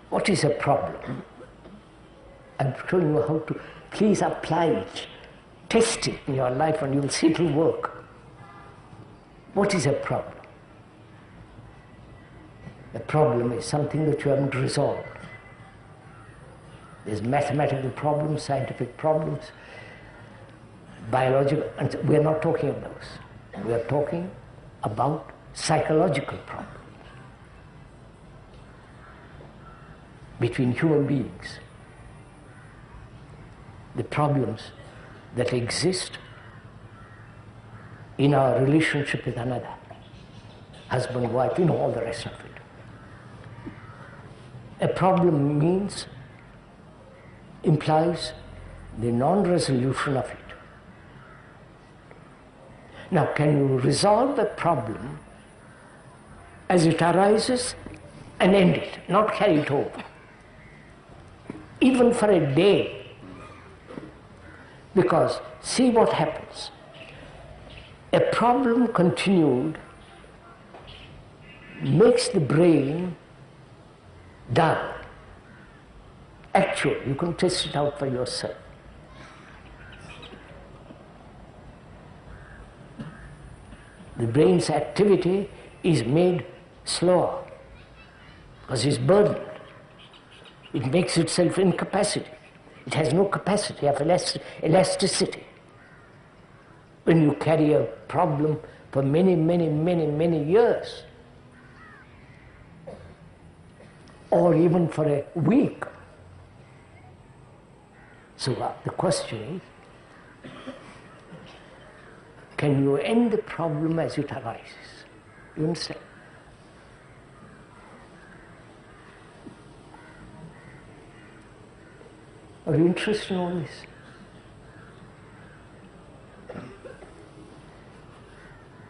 What is a problem? I'm showing you how to please apply it. Test it in your life and you will see it will work. What is a problem? A problem is something that you haven't resolved. There's mathematical problems, scientific problems, biological, and we are not talking of those. We are talking about psychological problems between human beings. The problems that exist in our relationship with another, husband, wife, you know, all the rest of it. A problem implies the non-resolution of it. Now, can you resolve the problem as it arises and end it, not carry it over, even for a day? Because see what happens. A problem continued makes the brain dull. Actually, you can test it out for yourself. The brain's activity is made slower because it's burdened. It makes itself incapacitated. It has no capacity of elasticity. When you carry a problem for many, many, many, many years, or even for a week. So the question is, can you end the problem as it arises? You understand? Are you interested in all this?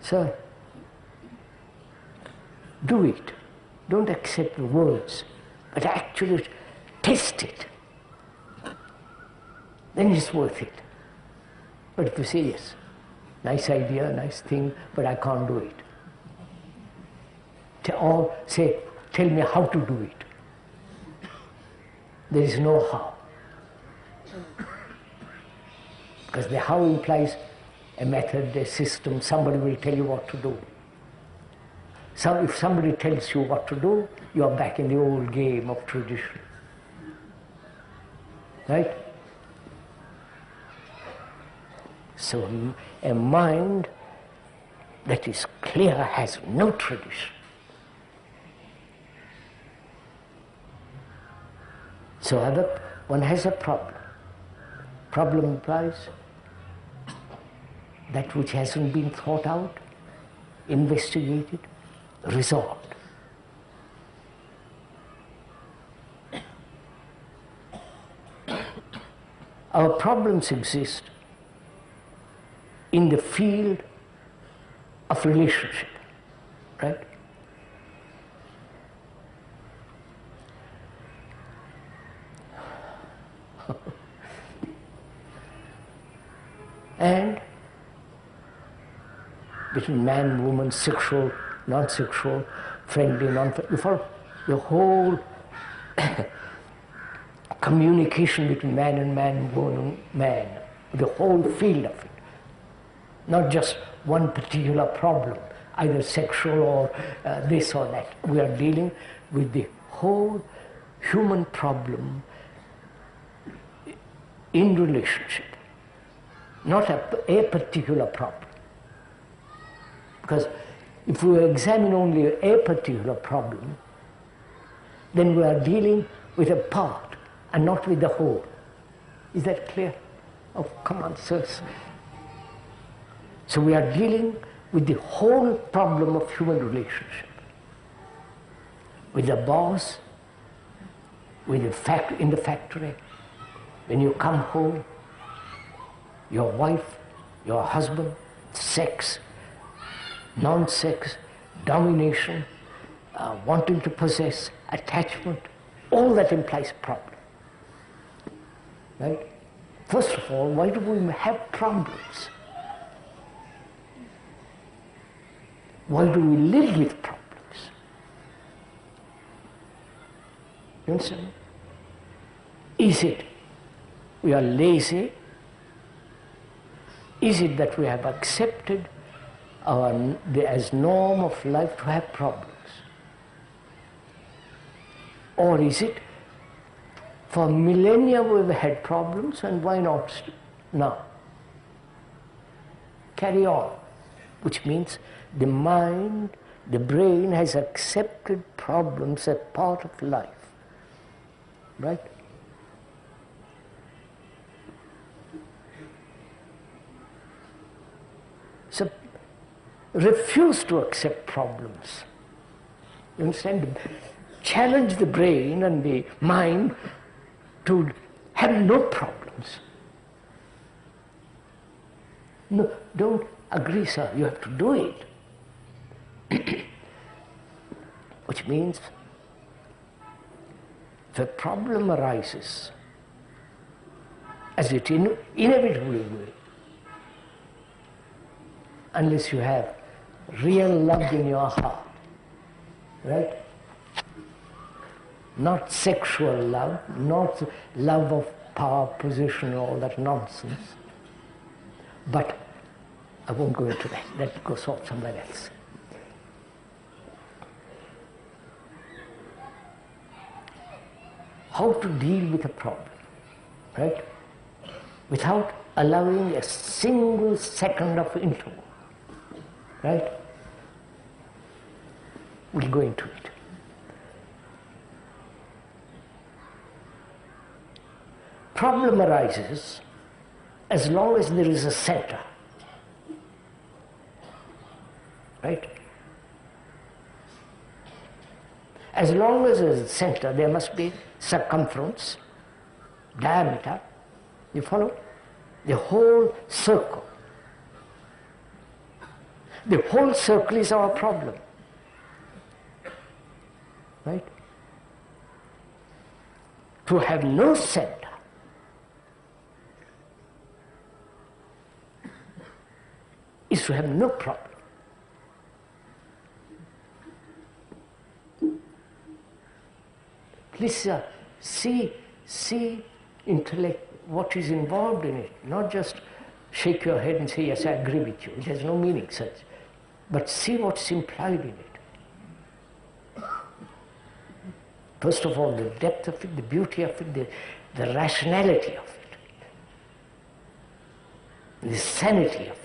So, do it. Don't accept the words, but actually test it. Then it's worth it. But if you say, yes, nice idea, nice thing, but I can't do it. Or say, tell me how to do it. There is no how. Because the how implies a method, a system, somebody will tell you what to do. So if somebody tells you what to do, you are back in the old game of tradition. Right? So a mind that is clear has no tradition. So one has a problem. Problem implies that which hasn't been thought out, investigated, resolved. Our problems exist in the field of relationship, right? And between man, woman, sexual, non-sexual, friendly, non-friendly, for the whole communication between man and man, woman and man, the whole field of it. Not just one particular problem, either sexual or this or that. We are dealing with the whole human problem in relationship, not a particular problem. Because if we examine only a particular problem, then we are dealing with a part and not with the whole. Is that clear? Oh, come on, sirs. So we are dealing with the whole problem of human relationship. With the boss, with in the factory, when you come home, your wife, your husband, sex, non-sex, domination, wanting to possess, attachment, all that implies problem. Right? First of all, why do we have problems? Why do we live with problems? You understand? Is it we are lazy? Is it that we have accepted as norm of life to have problems? Or is it for millennia we've had problems, and why not now? Carry on. Which means the mind, the brain has accepted problems as part of life. Right? So refuse to accept problems. You understand? Challenge the brain and the mind to have no problems. No, don't agree, sir, you have to do it. Which means, if a problem arises, as it inevitably will, unless you have real love in your heart, right? Not sexual love, not love of power, position, all that nonsense. But I won't go into that. That goes off somewhere else. How to deal with a problem, right? Without allowing a single second of interval, right? We'll go into it. Problem arises as long as there is a center, right? As long as there is a center, there must be circumference, diameter. You follow? The whole circle. The whole circle is our problem, right? To have no center is to have no problem. Please see intellect, what is involved in it, not just shake your head and say, yes, I agree with you. It has no meaning such. But see what's implied in it. First of all, the depth of it, the beauty of it, the rationality of it, the sanity of it.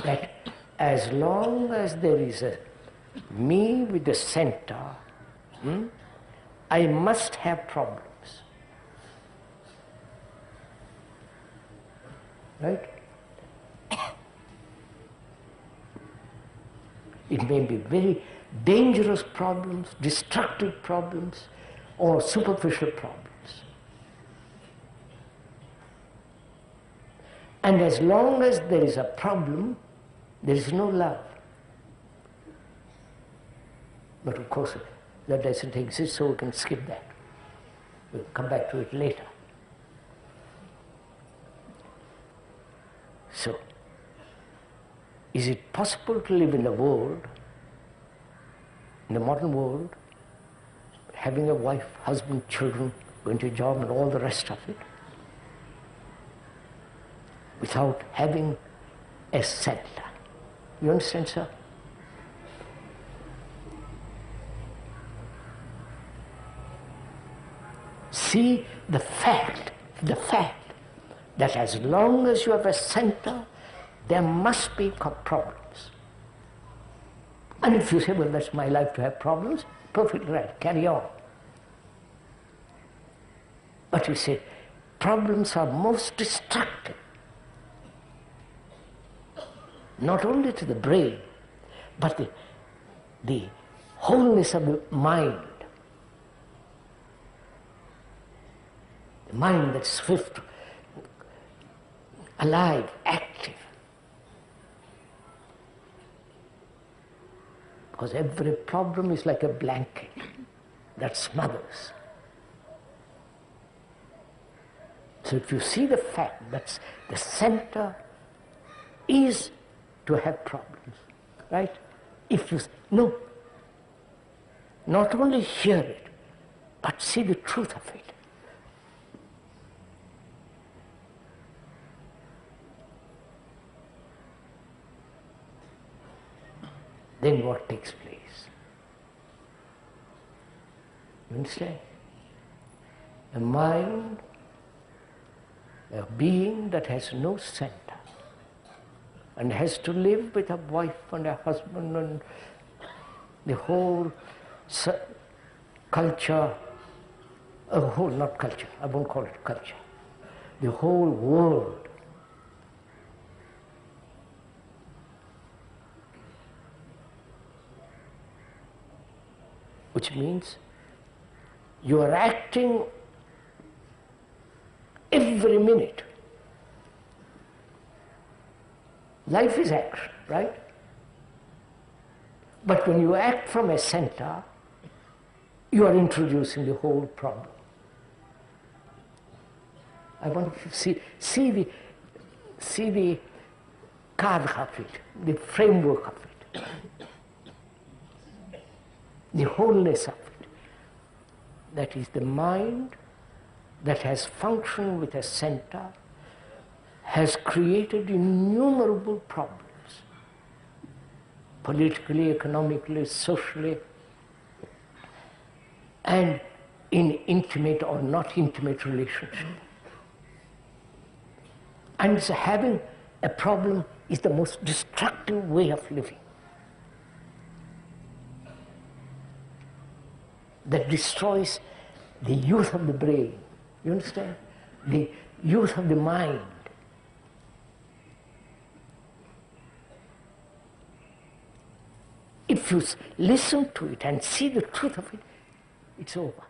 That as long as there is a me with the center, I must have problems. Right? It may be very dangerous problems, destructive problems, or superficial problems. And as long as there is a problem, there is no love. But of course, that doesn't exist, so we can skip that. We'll come back to it later. So, is it possible to live in the world, in the modern world, having a wife, husband, children, going to a job and all the rest of it, without having a center? You understand, sir? See the fact that as long as you have a center, there must be problems. And if you say, well, that's my life to have problems, perfectly right, carry on. But you say, problems are most destructive, not only to the brain, but the wholeness of the mind. The mind that's swift, alive, active. Because every problem is like a blanket that smothers. So if you see the fact that the center is to have problems, right? If you, no, not only hear it, but see the truth of it. Then what takes place? You understand? A mind, a being that has no center and has to live with a wife and a husband and the whole culture, not culture, I won't call it culture, the whole world. Which means you are acting every minute. Life is action, right? But when you act from a center, you are introducing the whole problem. I want to see the kadha of it, the framework of it, the wholeness of it. That is the mind that has functioned with a center, has created innumerable problems, politically, economically, socially, and in intimate or not intimate relationship. And so having a problem is the most destructive way of living. That destroys the youth of the brain. You understand? The youth of the mind. If you listen to it and see the truth of it, it's over.